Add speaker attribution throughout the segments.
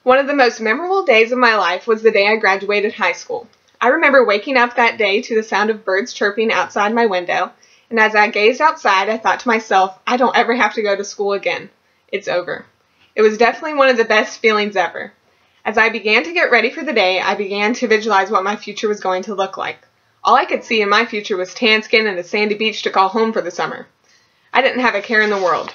Speaker 1: One of the most memorable days of my life was the day I graduated high school. I remember waking up that day to the sound of birds chirping outside my window, and as I gazed outside, I thought to myself, I don't ever have to go to school again. It's over. It was definitely one of the best feelings ever. As I began to get ready for the day, I began to visualize what my future was going to look like. All I could see in my future was tan skin and a sandy beach to call home for the summer. I didn't have a care in the world.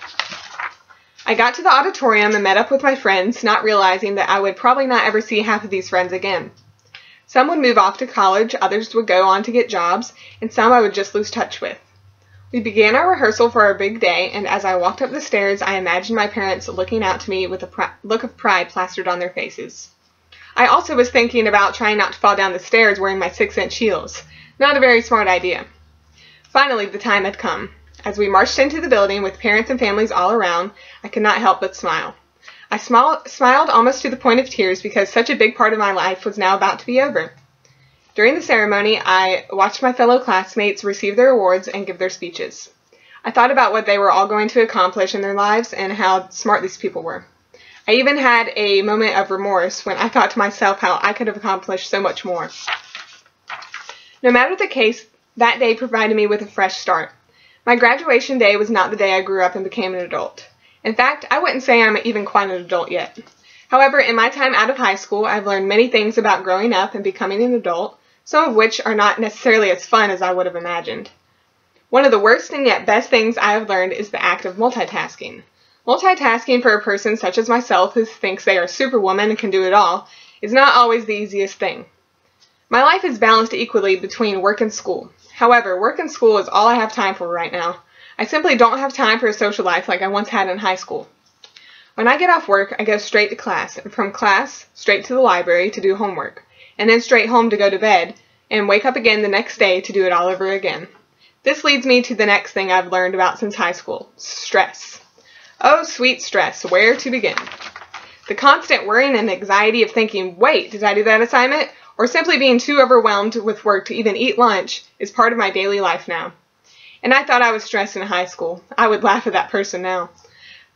Speaker 1: I got to the auditorium and met up with my friends, not realizing that I would probably not ever see half of these friends again. Some would move off to college, others would go on to get jobs, and some I would just lose touch with. We began our rehearsal for our big day, and as I walked up the stairs, I imagined my parents looking out to me with a look of pride plastered on their faces. I also was thinking about trying not to fall down the stairs wearing my 6-inch heels. Not a very smart idea. Finally, the time had come. As we marched into the building with parents and families all around, I could not help but smile. I smiled almost to the point of tears because such a big part of my life was now about to be over. During the ceremony, I watched my fellow classmates receive their awards and give their speeches. I thought about what they were all going to accomplish in their lives and how smart these people were. I even had a moment of remorse when I thought to myself how I could have accomplished so much more. No matter the case, that day provided me with a fresh start. My graduation day was not the day I grew up and became an adult. In fact, I wouldn't say I'm even quite an adult yet. However, in my time out of high school, I've learned many things about growing up and becoming an adult, some of which are not necessarily as fun as I would have imagined. One of the worst and yet best things I have learned is the act of multitasking. Multitasking for a person such as myself who thinks they are Superwoman and can do it all is not always the easiest thing. My life is balanced equally between work and school. However, work and school is all I have time for right now. I simply don't have time for a social life like I once had in high school. When I get off work, I go straight to class, and from class, straight to the library to do homework, and then straight home to go to bed, and wake up again the next day to do it all over again. This leads me to the next thing I've learned about since high school: stress. Oh, sweet stress, where to begin? The constant worrying and anxiety of thinking, wait, did I do that assignment? Or simply being too overwhelmed with work to even eat lunch is part of my daily life now. And I thought I was stressed in high school. I would laugh at that person now.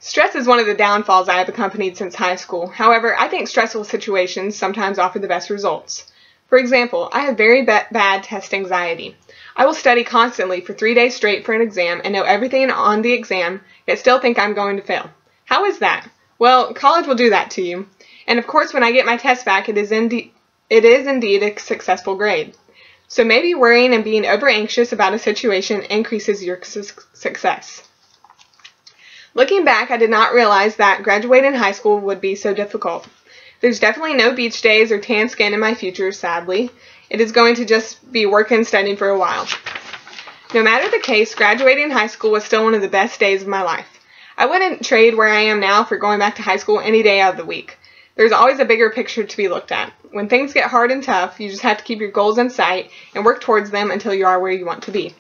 Speaker 1: Stress is one of the downfalls I have accompanied since high school. However, I think stressful situations sometimes offer the best results. For example, I have very bad test anxiety. I will study constantly for 3 days straight for an exam and know everything on the exam, yet still think I'm going to fail. How is that? Well, college will do that to you. And of course, when I get my test back, it is indeed a successful grade. So maybe worrying and being over-anxious about a situation increases your success. Looking back, I did not realize that graduating high school would be so difficult. There's definitely no beach days or tan skin in my future, sadly. It is going to just be work and studying for a while. No matter the case, graduating high school was still one of the best days of my life. I wouldn't trade where I am now for going back to high school any day of the week. There's always a bigger picture to be looked at. When things get hard and tough, you just have to keep your goals in sight and work towards them until you are where you want to be.